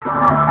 Dalawang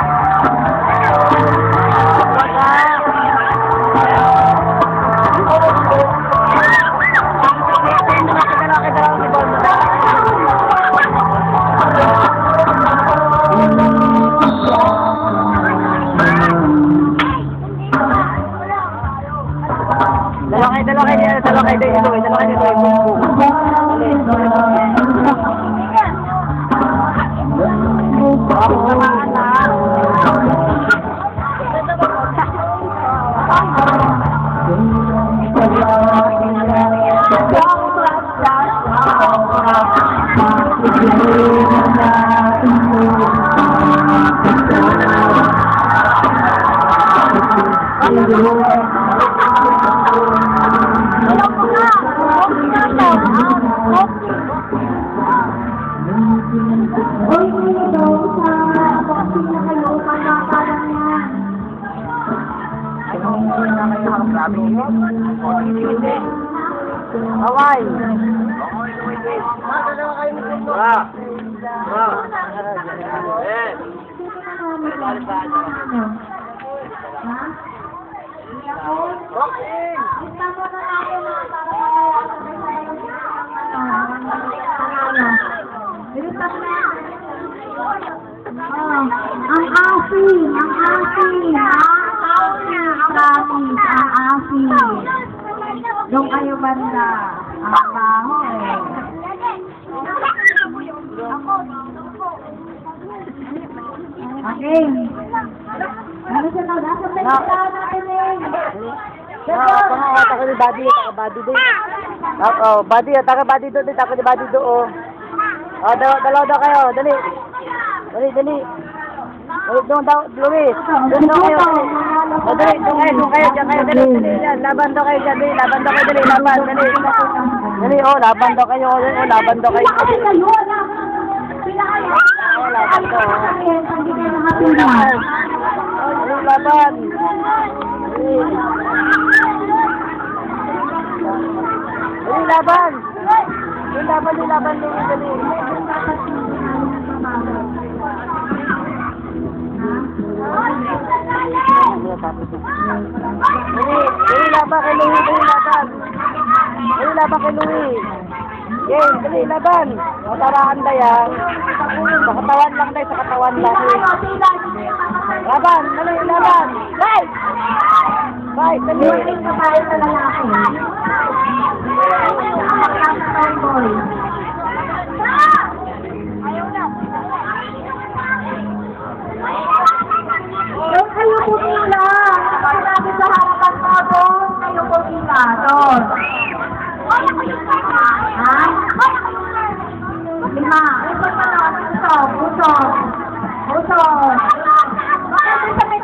Hawaii. Ang asin. Doon kayo banda. Ang baho eh. Okay. Ano siya na? Nasa pagkakita natin eh. Taka ni Buddy, taka-Buddy doon. Oo, Buddy, taka-Buddy doon, taka-Buddy doon. Dalaw daw kayo, dali. Dali. Doon daw, Luis. Doon daw kayo. Dali, doon kayo, dali. Laban daw kayo dyan, dali. Laban. Dali, laban daw kayo. Laban daw kayo. Laban. Laban kay Louie. Yes, dali, laban. Mataraan na yan. Sa katawan lang tayo, sa katawan lang. Laban, dali, laban. Right! Right, dali. Sa tayo sa lalaki. Doon kayo pumila. Sinabi sa harapan mo doon, kayo pumila. Doon. Ha? 5. Ito pa na. Puso. Bakit sa may